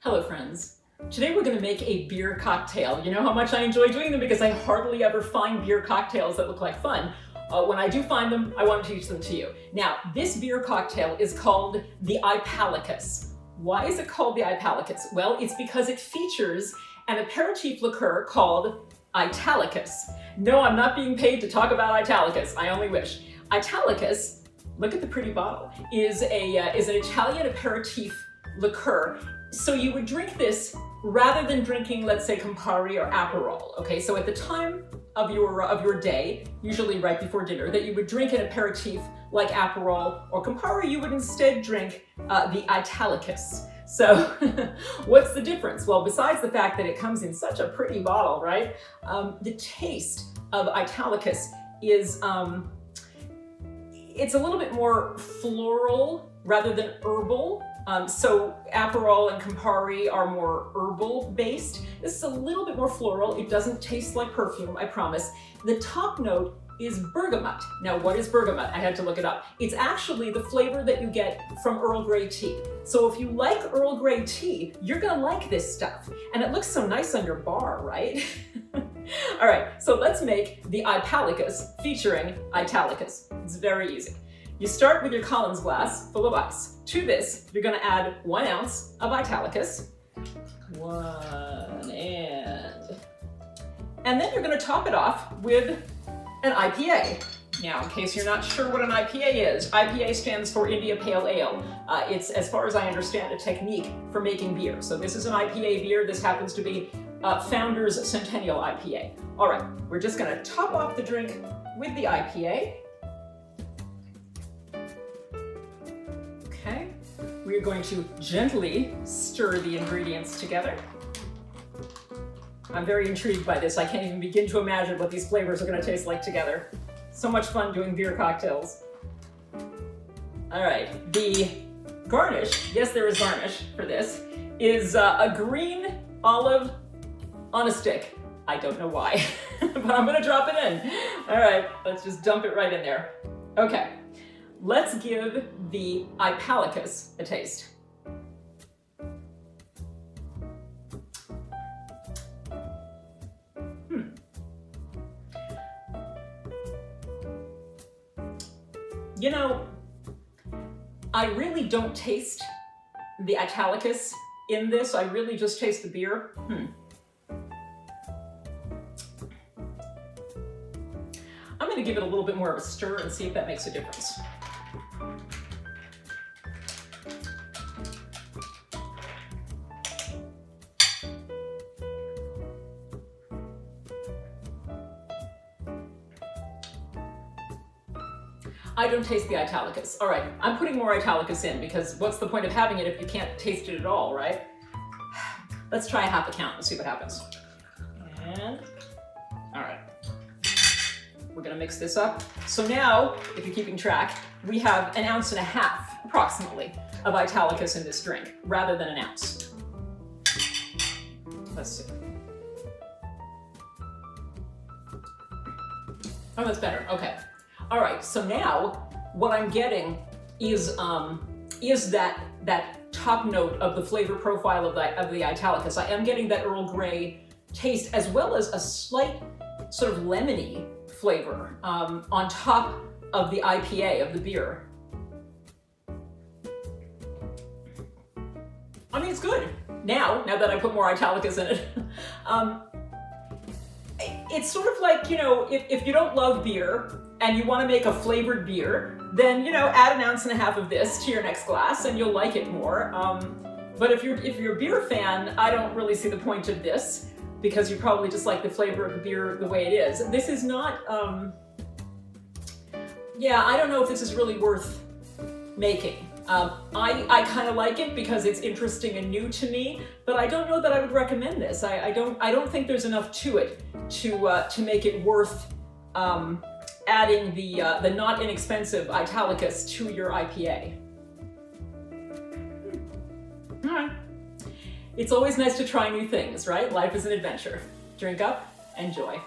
Hello friends. Today we're going to make a beer cocktail. You know how much I enjoy doing them because I hardly ever find beer cocktails that look like fun. When I do find them, I want to teach them to you. Now, this beer cocktail is called the IPAlicus. Why is it called the IPAlicus? Well, it's because it features an aperitif liqueur called IPAlicus. No, I'm not being paid to talk about IPAlicus. I only wish. IPAlicus, look at the pretty bottle, is an Italian aperitif liqueur. So you would drink this rather than drinking, let's say, Campari or Aperol. Okay, so at the time of your day, usually right before dinner, that you would drink an aperitif like Aperol or Campari, you would instead drink the IPAlicus. So what's the difference? Well, besides the fact that it comes in such a pretty bottle, right? The taste of IPAlicus is it's a little bit more floral rather than herbal. So Aperol and Campari are more herbal based. This is a little bit more floral. It doesn't taste like perfume, I promise. The top note is bergamot. Now, what is bergamot? I had to look it up. It's actually the flavor that you get from Earl Grey tea. So if you like Earl Grey tea, you're gonna like this stuff. And it looks so nice on your bar, right? All right, so let's make the IPAlicus featuring IPAlicus. It's very easy. You start with your Collins glass full of ice. To this, you're going to add 1 ounce of IPAlicus. And then you're going to top it off with an IPA. Now, in case you're not sure what an IPA is, IPA stands for India Pale Ale. It's, as far as I understand, a technique for making beer. So this is an IPA beer. This happens to be Founders Centennial IPA. All right, we're just going to top off the drink with the IPA. Okay, we're going to gently stir the ingredients together. I'm very intrigued by this. I can't even begin to imagine what these flavors are going to taste like together. So much fun doing beer cocktails. All right, the garnish, yes, there is garnish for this, is a green olive on a stick. I don't know why, but I'm going to drop it in. All right, let's just dump it right in there. Okay. Let's give the IPAlicus a taste. You know, I really don't taste the IPAlicus in this. I really just taste the beer. I'm going to give it a little bit more of a stir and see if that makes a difference. I don't taste the IPAlicus. All right, I'm putting more IPAlicus in because what's the point of having it if you can't taste it at all, right? Let's try a half a count and see what happens. And, all right. We're gonna mix this up. So now, if you're keeping track, we have 1.5 ounces approximately of IPAlicus in this drink, rather than 1 ounce. Let's see. Oh, that's better, okay. All right, so now what I'm getting is that top note of the flavor profile of the IPAlicus. I am getting that Earl Grey taste as well as a slight sort of lemony flavor on top of the IPA of the beer. I mean, it's good. Now that I put more IPAlicus in it. It's sort of like, you know, if you don't love beer and you want to make a flavored beer, then, you know, add 1.5 ounces of this to your next glass and you'll like it more. But if you're a beer fan, I don't really see the point of this because you probably just like the flavor of the beer the way it is. This is not, yeah, I don't know if this is really worth making. I kind of like it because it's interesting and new to me, but I don't know that I would recommend this. I don't think there's enough to it to make it worth adding the not inexpensive IPAlicus to your IPA. All right. It's always nice to try new things, right? Life is an adventure. Drink up, enjoy.